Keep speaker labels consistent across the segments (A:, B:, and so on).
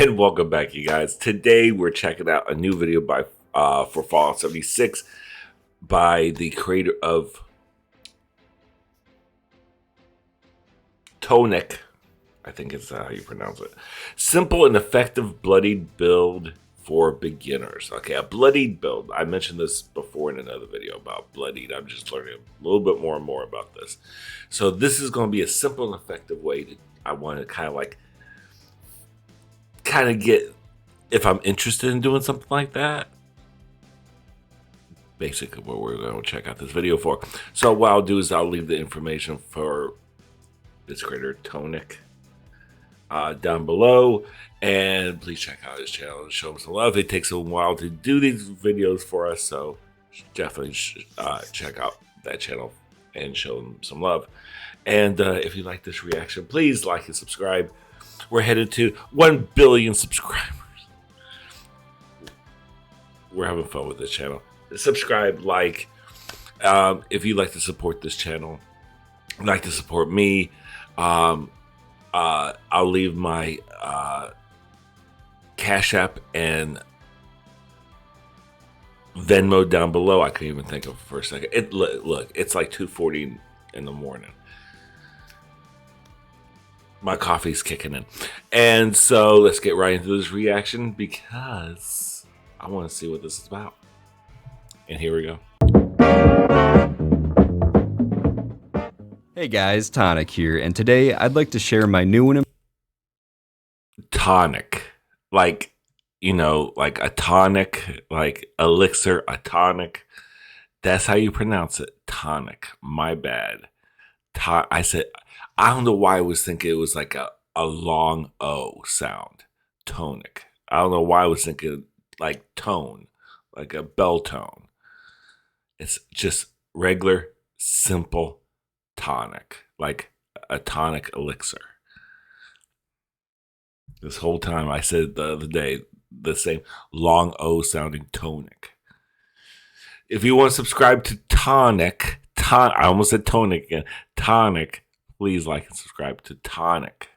A: And welcome back, you guys. Today we're checking out a new video by for Fallout 76 by the creator of Tonic. I think it's how you pronounce it. Simple and effective bloodied build for beginners. Okay, a bloodied build. I mentioned this before in another video about bloodied. I'm just learning a little bit more and more about this. So this is going to be a simple and effective way to, I want to kind of get, if I'm interested in doing something like that, basically what we're going to check out this video for. So what I'll do is I'll leave the information for this creator, Tonic, down below, and please check out his channel and show him some love. It takes a while to do these videos for us, so definitely check out that channel and show him some love. And if you like this reaction, please like and subscribe. We're headed to 1 billion subscribers. We're having fun with this channel. Subscribe, like, if you'd like to support this channel, like to support me, I'll leave my Cash App and Venmo down below. I couldn't even think of it for a second. Look, it's like 2:40 in the morning. My coffee's kicking in. And so let's get right into this reaction because I want to see what this is about. And here we go.
B: Hey guys, Tonic here, and today I'd like to share my new and
A: Tonic. Like, you know, like a tonic, like elixir, a tonic. That's how you pronounce it. Tonic. My bad. I said, I don't know why I was thinking it was like a long O sound. Tonic. I don't know why I was thinking like tone, like a bell tone. It's just regular, simple tonic, like a tonic elixir. This whole time I said the other day, the same long O sounding tonic. If you want to subscribe to Tonic, I almost said Tonic again, Tonic, please like and subscribe to Tonic.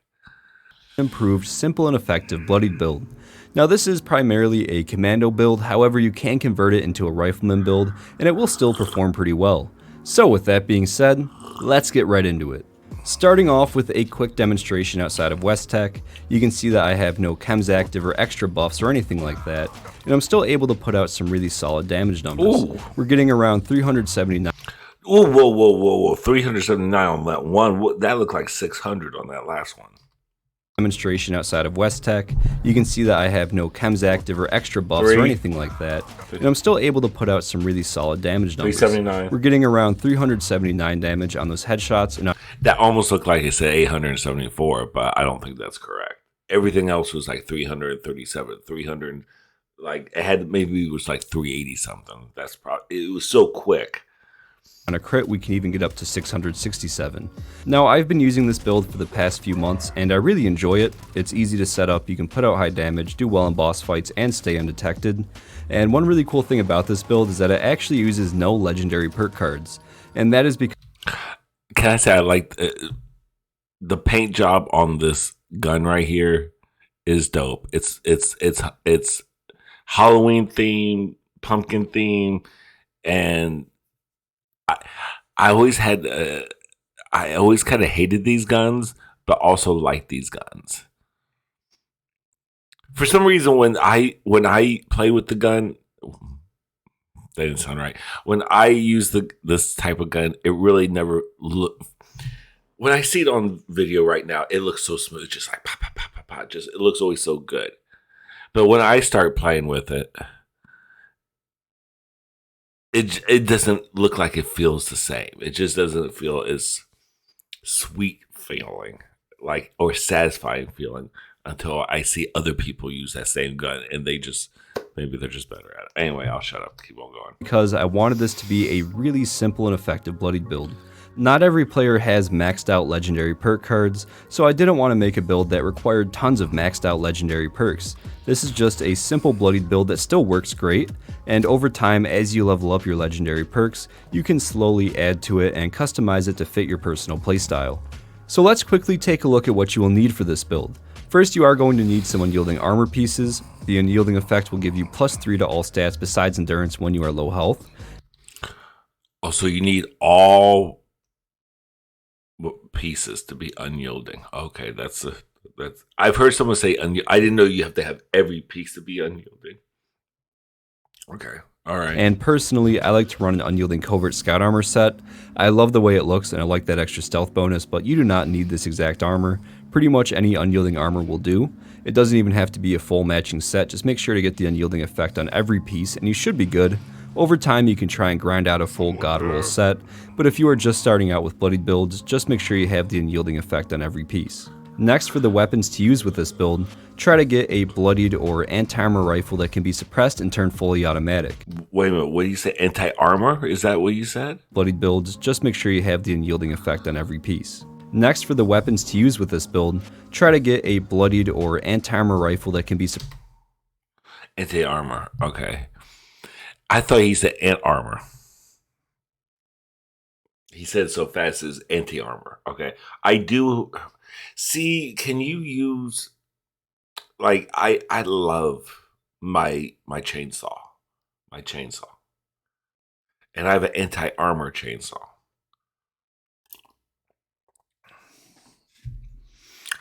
B: improved, simple and effective bloodied build. Now this is primarily a commando build, however you can convert it into a rifleman build and it will still perform pretty well. So with that being said, let's get right into it. Starting off with a quick demonstration outside of West Tech, you can see that I have no chems active or extra buffs or anything like that, and I'm still able to put out some really solid damage numbers.
A: Ooh.
B: We're getting around 379.
A: Whoa. 379 on that one. That looked like 600 on that last one.
B: Demonstration outside of West Tech, you can see that I have no chems active or extra buffs or anything like that, and I'm still able to put out some really solid damage numbers.
A: 379.
B: We're getting around 379 damage on those headshots, and
A: That almost looked like it said 874, but I don't think that's correct. Everything else was like 337, 300, like it was like 380 something. That's probably, it was so quick.
B: on a crit we can even get up to 667. Now I've been using this build for the past few months and I really enjoy it. It's easy to set up, you can put out high damage, do well in boss fights, and stay undetected. And one really cool thing about this build is that it actually uses no legendary perk cards. And that is because...
A: Can I say I like the paint job on this gun right here is dope. It's Halloween theme, pumpkin theme, and I always had I always kind of hated these guns, but also liked these guns. For some reason, when I play with the gun, that didn't sound right. When I use this type of gun, it really never look. When I see it on video right now, it looks so smooth, just like pop, pop, pop, pop, pop. Just it looks always so good. But when I start playing with it, it doesn't look like it feels the same. It just doesn't feel as sweet feeling, like, or satisfying feeling until I see other people use that same gun and maybe they're just better at it. Anyway, I'll shut up. Keep on going.
B: Because I wanted this to be a really simple and effective bloodied build. Not every player has maxed out legendary perk cards, so I didn't want to make a build that required tons of maxed out legendary perks. This is just a simple bloodied build that still works great, and over time as you level up your legendary perks, you can slowly add to it and customize it to fit your personal playstyle. So let's quickly take a look at what you will need for this build. First, you are going to need some unyielding armor pieces. The unyielding effect will give you +3 to all stats besides endurance when you are low health.
A: Oh, so you need all pieces to be unyielding. Okay, that's I've heard someone say I didn't know you have to have every piece to be unyielding. Okay. All right.
B: And personally, I like to run an unyielding covert scout armor set. I love the way it looks and I like that extra stealth bonus, but you do not need this exact armor. Pretty much any unyielding armor will do. It doesn't even have to be a full matching set, just make sure to get the unyielding effect on every piece and you should be good. Over time you can try and grind out a full god roll set, but if you are just starting out with Bloodied builds, just make sure you have the unyielding effect on every piece. Next, for the weapons to use with this build, try to get a Bloodied or anti-armor rifle that can be suppressed and turned fully automatic.
A: Wait a minute, what do you say? Anti-armor? Is that what you said?
B: Bloodied builds, just make sure you have the unyielding effect on every piece. Next, for the weapons to use with this build, try to get a Bloodied or anti-armor rifle that can be
A: Anti-armor, okay. I thought he said ant-armor. He said it so fast as anti-armor, okay. I do... See, can you use... Like, I love my chainsaw. My chainsaw. And I have an anti-armor chainsaw.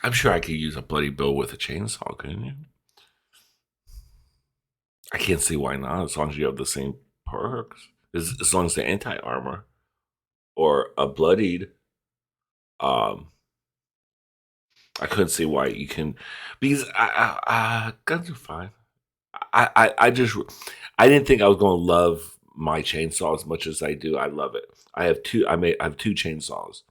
A: I'm sure I could use a bloody build with a chainsaw, couldn't you? I can't see why not, as long as you have the same perks. As long as the anti-armor or a bloodied, I couldn't see why you can, because guns are fine. I didn't think I was going to love my chainsaw as much as I do. I love it. I have two chainsaws.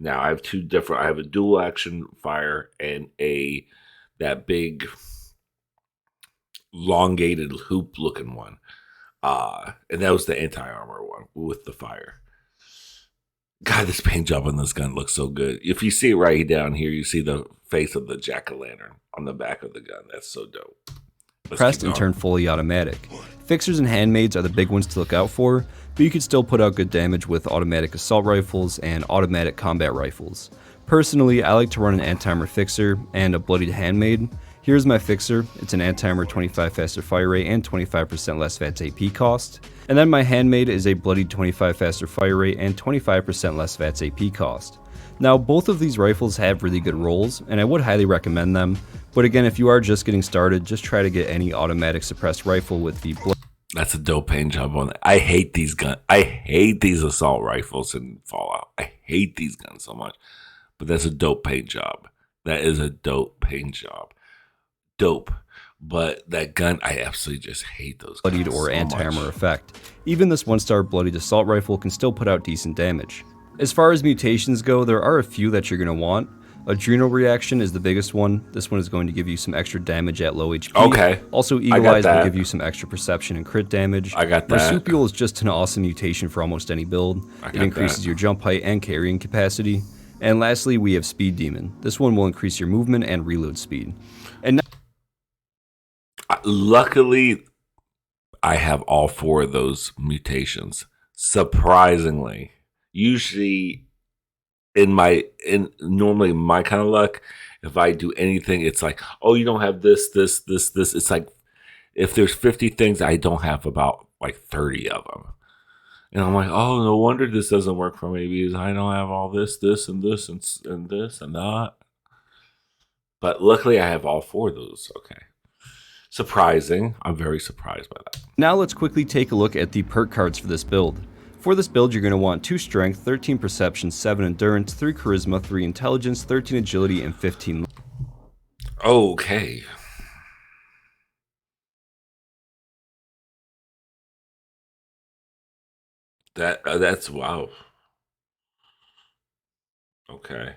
A: Now I have two different. I have a dual action fire and that big elongated hoop looking one. And that was the anti-armor one with the fire. God, this paint job on this gun looks so good. If you see it right down here, you see the face of the jack-o'-lantern on the back of the gun. That's so dope.
B: Pressed and turned fully automatic. Fixers and handmaids are the big ones to look out for, but you can still put out good damage with automatic assault rifles and automatic combat rifles. Personally, I like to run an anti-armor fixer and a bloodied handmaid. Here's my fixer. It's an anti-armor 25 faster fire rate and 25% less VATS AP cost. And then my handmaid is a bloodied 25 faster fire rate and 25% less VATS AP cost. Now, both of these rifles have really good rolls, and I would highly recommend them, but again, if you are just getting started, just try to get any automatic suppressed rifle with the
A: That's a dope paint job on it. I hate these guns. I hate these assault rifles in Fallout. I hate these guns so much, but that's a dope paint job. That is a dope paint job. Dope. But that gun, I absolutely just hate those guns
B: bloodied or
A: so
B: anti-armor
A: much.
B: effect. Even this 1-star bloodied assault rifle can still put out decent damage. As far as mutations go, there are a few that you're going to want. Adrenal reaction is the biggest one. This one is going to give you some extra damage at low HP.
A: Okay.
B: Also, Eagle Eyes will give you some extra perception and crit damage.
A: I got that.
B: Marsupial is just an awesome mutation for almost any build. It increases your jump height and carrying capacity. And lastly, we have Speed Demon. This one will increase your movement and reload speed. And
A: luckily, I have all four of those mutations. Surprisingly, usually normally my kind of luck, if I do anything, it's like, oh, you don't have this. It's like if there's 50 things, I don't have about like 30 of them. And I'm like, oh, no wonder this doesn't work for me because I don't have all this, and this, and this, and that. But luckily, I have all four of those. Okay. Surprising. I'm very surprised by that.
B: Now let's quickly take a look at the perk cards for this build. For this build, you're going to want 2 Strength, 13 Perception, 7 Endurance, 3 Charisma, 3 Intelligence, 13 Agility, and 15...
A: Okay. That's wow. Okay.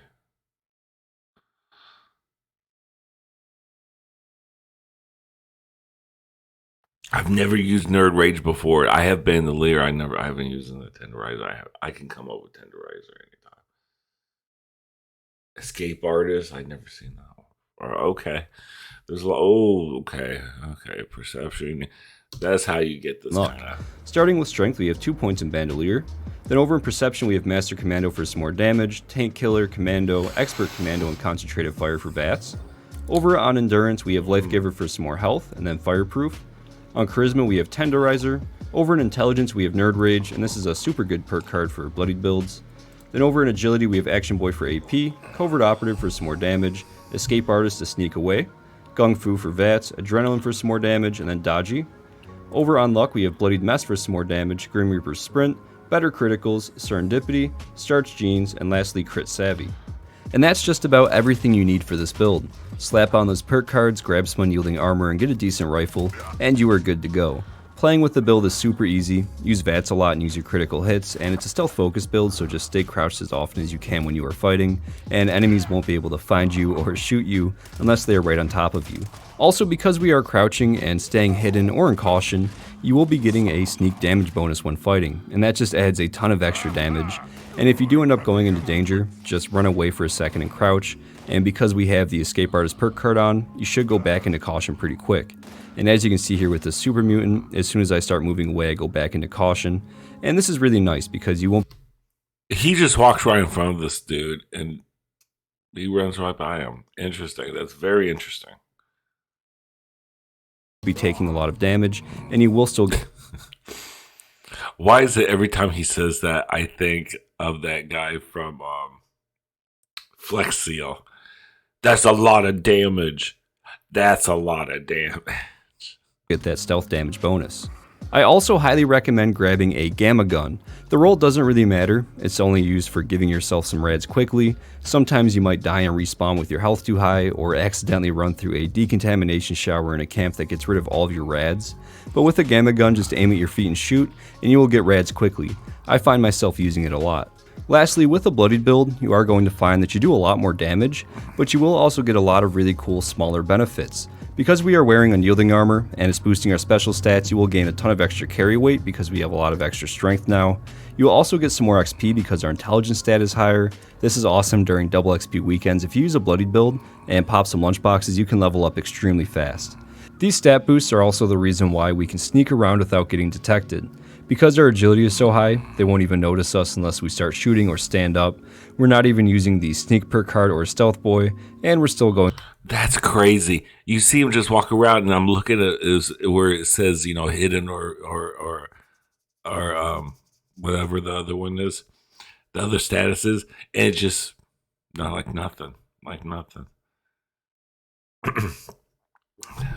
A: I've never used Nerd Rage before. I have been the leader. I haven't used the Tenderizer. I can come up with Tenderizer anytime. Escape Artist. I've never seen that one. Or okay. There's okay. Perception. That's how you get this kind of.
B: Starting with Strength, we have 2 points in Bandolier. Then over in Perception, we have Master Commando for some more damage, Tank Killer, Commando, Expert Commando, and Concentrated Fire for VATS. Over on Endurance, we have Life Giver for some more health, and then Fireproof. On Charisma, we have Tenderizer. Over in Intelligence, we have Nerd Rage, and this is a super good perk card for Bloodied builds. Then over in Agility, we have Action Boy for AP, Covert Operative for some more damage, Escape Artist to sneak away, Gung Fu for VATS, Adrenaline for some more damage, and then Dodgy. Over on Luck, we have Bloodied Mess for some more damage, Grim Reaper Sprint, Better Criticals, Serendipity, Starch Genes, and lastly Crit Savvy. And that's just about everything you need for this build. Slap on those perk cards, grab some unyielding armor, and get a decent rifle, and you are good to go. Playing with the build is super easy, use VATS a lot and use your critical hits, and it's a stealth focus build, so just stay crouched as often as you can when you are fighting, and enemies won't be able to find you or shoot you unless they are right on top of you. Also, because we are crouching and staying hidden or in caution, you will be getting a sneak damage bonus when fighting, and that just adds a ton of extra damage. And if you do end up going into danger, just run away for a second and crouch, and because we have the Escape Artist perk card on, you should go back into caution pretty quick. And as you can see here with the Super Mutant, as soon as I start moving away, I go back into caution. And this is really nice because you won't...
A: He just walks right in front of this dude, and he runs right by him. Interesting. That's very interesting.
B: ...be taking a lot of damage, and you will still get...
A: Why is it every time he says that, I think of that guy from Flex Seal? That's a lot of damage. That's a lot of damage.
B: Get that stealth damage bonus. I also highly recommend grabbing a Gamma Gun. The roll doesn't really matter, it's only used for giving yourself some rads quickly. Sometimes you might die and respawn with your health too high, or accidentally run through a decontamination shower in a camp that gets rid of all of your rads. But with a Gamma Gun, just aim at your feet and shoot, and you will get rads quickly. I find myself using it a lot. Lastly, with a Bloodied build, you are going to find that you do a lot more damage, but you will also get a lot of really cool smaller benefits. Because we are wearing unyielding armor, and it's boosting our special stats, you will gain a ton of extra carry weight because we have a lot of extra strength now. You will also get some more XP because our intelligence stat is higher. This is awesome during double XP weekends. If you use a Bloodied build and pop some lunchboxes, you can level up extremely fast. These stat boosts are also the reason why we can sneak around without getting detected. Because our agility is so high, they won't even notice us unless we start shooting or stand up. We're not even using the sneak perk card or stealth boy, and we're still going.
A: That's crazy. You see him just walk around, and I'm looking at where it says, you know, hidden or whatever the other one is, the other status is, and it's just not like nothing.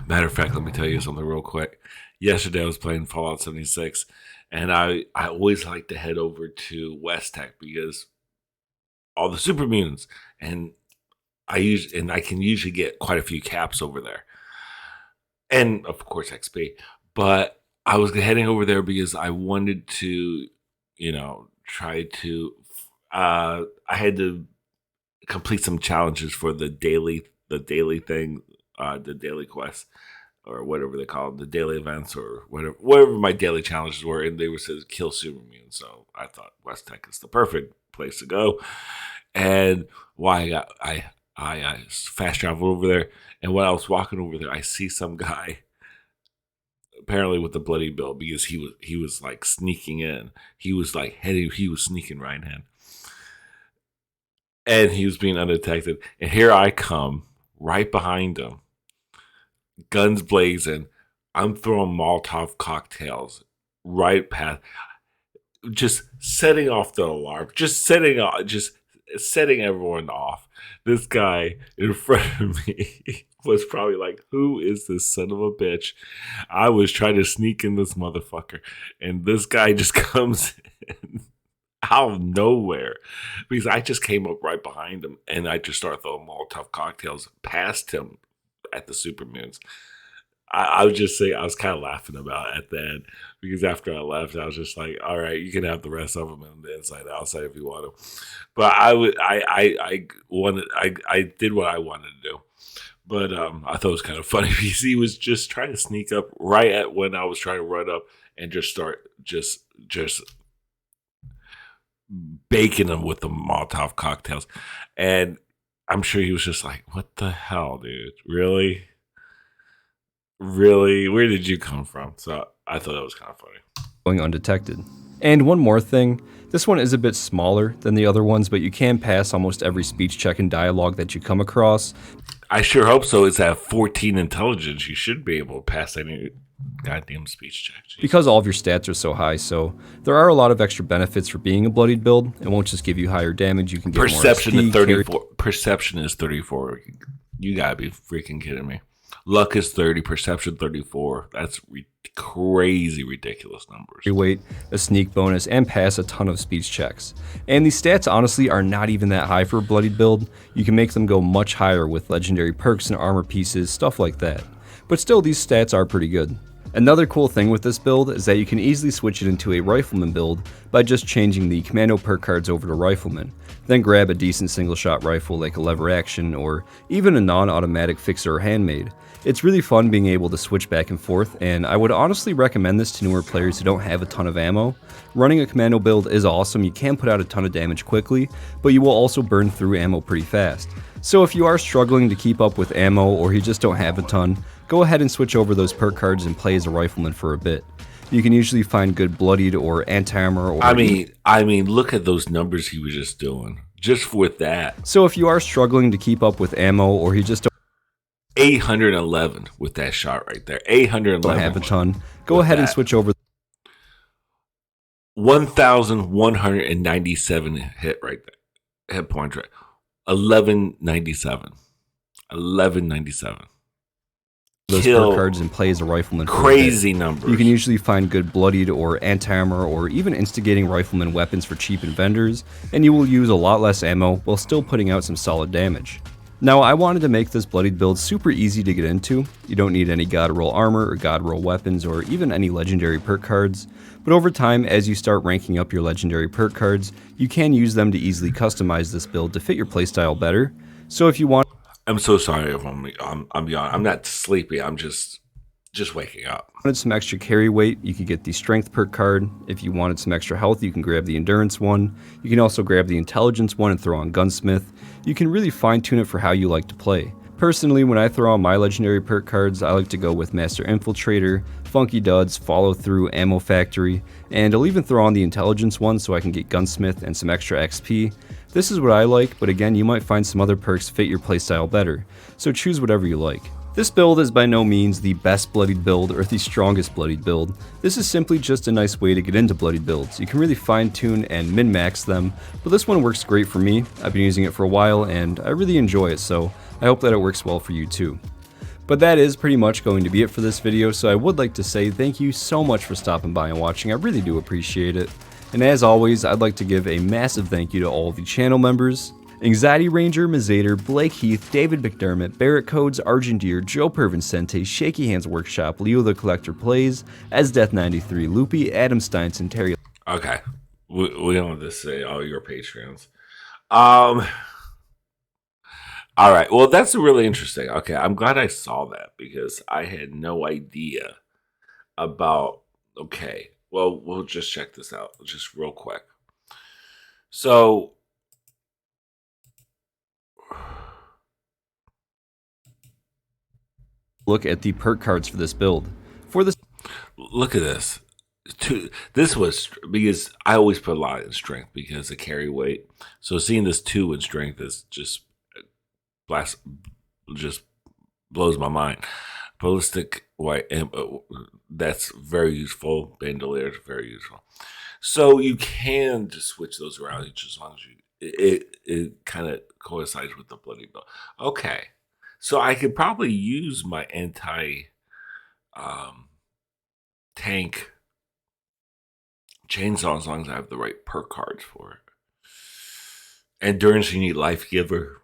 A: Matter of fact, let me tell you something real quick. Yesterday I was playing Fallout 76, and I always like to head over to West Tech because all the super mutants, and I can usually get quite a few caps over there, and of course XP. But I was heading over there because I wanted to, you know, try to. I had to complete some challenges for the daily thing, the daily quest, or whatever they call it, the daily events, or whatever my daily challenges were, and they were said kill super mutants. So I thought West Tech is the perfect place to go, and I fast traveled over there, and when I was walking over there, I see some guy, apparently with the bloody build, because he was like sneaking in. He was sneaking right hand, and he was being undetected. And here I come right behind him, guns blazing. I'm throwing Molotov cocktails right past, just setting off the alarm, just setting everyone off. This guy in front of me was probably like, who is this son of a bitch? I was trying to sneak in this motherfucker, and this guy just comes in out of nowhere because I just came up right behind him, and I just started throwing Molotov cocktails past him at the super mutants. I would just say I was kind of laughing about it at the end because after I left, I was just like, "All right, you can have the rest of them in the inside, outside if you want them." But I did what I wanted to do. But I thought it was kind of funny because he was just trying to sneak up right at when I was trying to run up and just start just baking them with the Molotov cocktails, and I'm sure he was just like, "What the hell, dude? Really?" Really? Where did you come from? So I thought that was kind of funny.
B: Going undetected. And one more thing, this one is a bit smaller than the other ones, but you can pass almost every speech check and dialogue that you come across.
A: I sure hope so. It's at 14 intelligence. You should be able to pass any goddamn speech check. Jesus.
B: Because all of your stats are so high, so there are a lot of extra benefits for being a bloodied build. It won't just give you higher damage, you can get
A: Perception
B: more
A: to
B: SP,
A: 34. Perception is 34. You gotta be freaking kidding me. Luck is 30. Perception 34. That's crazy ridiculous numbers.
B: carry weight, a sneak bonus, and pass a ton of speech checks. And these stats honestly are not even that high for a bloodied build. You can make them go much higher with legendary perks and armor pieces, stuff like that. But still, these stats are pretty good. Another cool thing with this build is that you can easily switch it into a rifleman build by just changing the commando perk cards over to rifleman, then grab a decent single shot rifle like a lever action or even a non-automatic fixer or handmade. It's really fun being able to switch back and forth, and I would honestly recommend this to newer players who don't have a ton of ammo. Running a commando build is awesome, you can put out a ton of damage quickly, but you will also burn through ammo pretty fast. So if you are struggling to keep up with ammo or you just don't have a ton, go ahead and switch over those perk cards and play as a rifleman for a bit. You can usually find good bloodied or anti-armor or...
A: I mean, look at those numbers he was just doing. Just with that.
B: So if you are struggling to keep up with ammo or you just don't
A: 811 with that shot right there. 811.
B: have a ton, go ahead and switch over
A: 1,197 hit right there. Hit points right. 1197. 1197.
B: those perk cards and play as a rifleman.
A: Crazy numbers.
B: You can usually find good bloodied or anti-armor or even instigating rifleman weapons for cheap in vendors, and you will use a lot less ammo while still putting out some solid damage. Now, I wanted to make this bloodied build super easy to get into. You don't need any god roll armor or god roll weapons or even any legendary perk cards, but over time, as you start ranking up your legendary perk cards, you can use them to easily customize this build to fit your playstyle better. So if you want...
A: I'm so sorry if I'm yawning. I'm not sleepy. I'm just waking up.
B: Wanted some extra carry weight, you could get the strength perk card. If you wanted some extra health, you can grab the endurance one. You can also grab the intelligence one and throw on gunsmith. You can really fine tune it for how you like to play. Personally, when I throw on my legendary perk cards, I like to go with Master Infiltrator, Funky Duds, Follow Through, Ammo Factory, and I'll even throw on the intelligence one so I can get gunsmith and some extra XP. This is what I like, but again, you might find some other perks fit your playstyle better, so choose whatever you like. This build is by no means the best bloodied build or the strongest bloodied build. This is simply just a nice way to get into bloodied builds. You can really fine tune and min-max them, but this one works great for me. I've been using it for a while and I really enjoy it, so I hope that it works well for you too. But that is pretty much going to be it for this video, so I would like to say thank you so much for stopping by and watching. I really do appreciate it. And as always, I'd like to give a massive thank you to all of the channel members: Anxiety Ranger, Mazader, Blake Heath, David McDermott, Barrett Codes, Argendeer, Joe Pervincente, Shaky Hands Workshop, Leo the Collector Plays, Esdeath93, Loopy, Adam Steinson, Terry.
A: Okay, we don't want to say all your Patreons. All right, well, that's really interesting. Okay, I'm glad I saw that because I had no idea about. Okay, well, we'll just check this out just real quick. So,
B: Look at the perk cards for this build. For this,
A: look at this. This was because I always put a lot in strength because of carry weight. So seeing this 2 in strength is just blows my mind. Ballistic white, that's very useful. Bandolier is very useful. So you can just switch those around as long as it kind of coincides with the bloody build. Okay, so I could probably use my anti tank chainsaw as long as I have the right perk cards for it. Endurance, you need Life Giver.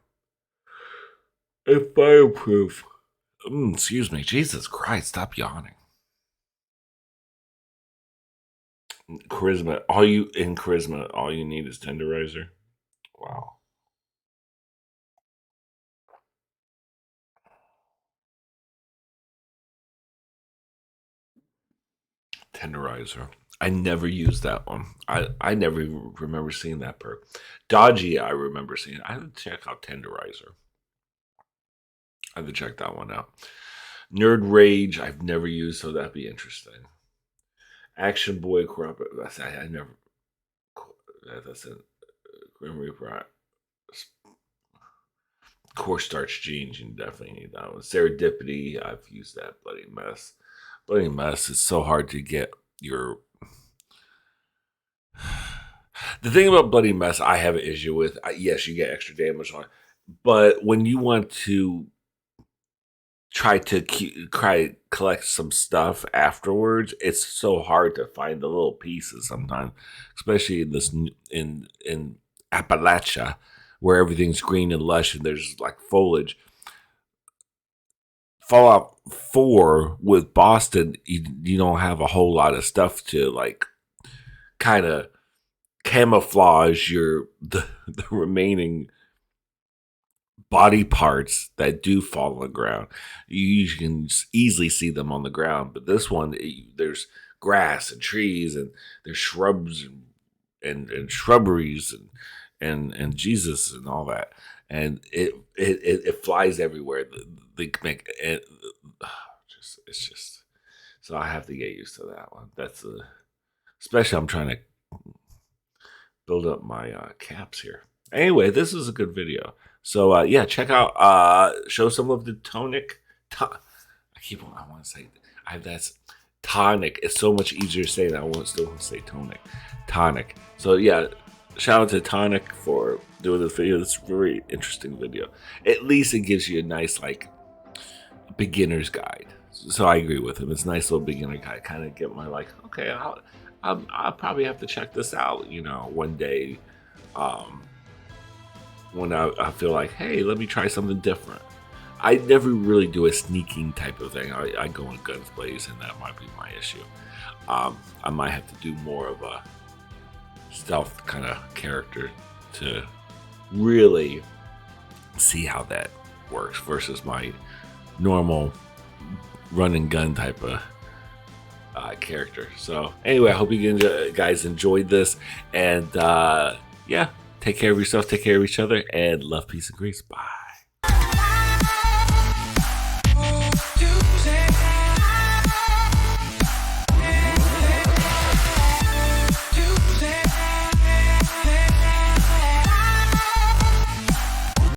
A: And Fireproof. Excuse me. Jesus Christ, stop yawning. Charisma. All you need is Tenderizer. Wow. Tenderizer. I never used that one. I never remember seeing that perk. Dodgy, I remember seeing it. I have to check out Tenderizer. I have to check that one out. Nerd Rage, I've never used, so that'd be interesting. Action Boy Crop. I never. That's it. Grim Reaper. cornstarch jeans, you definitely need that one. Serendipity, I've used that. Bloody Mess. Bloody Mess is so hard to get your. The thing about Bloody Mess, I have an issue with. Yes, you get extra damage on it, but when you want to try to collect some stuff afterwards, it's so hard to find the little pieces sometimes, especially in this in Appalachia, where everything's green and lush and there's like foliage. Fallout 4 with Boston, you don't have a whole lot of stuff to like kind of camouflage the remaining body parts that do fall on the ground. You can easily see them on the ground, but this one, there's grass and trees, and there's shrubs and shrubberies and Jesus and all that, and it flies everywhere. They make it, it's just so I have to get used to that one. That's especially I'm trying to build up my caps here. Anyway, this is a good video. So yeah, check out show some love to Tonic. I want to say that's Tonic. It's so much easier to say that I still want to say Tonic. So yeah, shout out to Tonic for doing this video. This is a very interesting video. At least it gives you a nice like beginner's guide. So I agree with him. It's a nice little beginner guide. Kind of get my like, okay, I'll probably have to check this out, one day. When I feel like, hey, let me try something different. I never really do a sneaking type of thing. I go in guns blazing, and that might be my issue. I might have to do more of a stealth kind of character to really see how that works versus my normal run and gun type of character. So anyway, I hope you guys enjoyed this, and yeah, take care of yourself, take care of each other, and love, peace, and grace. Bye.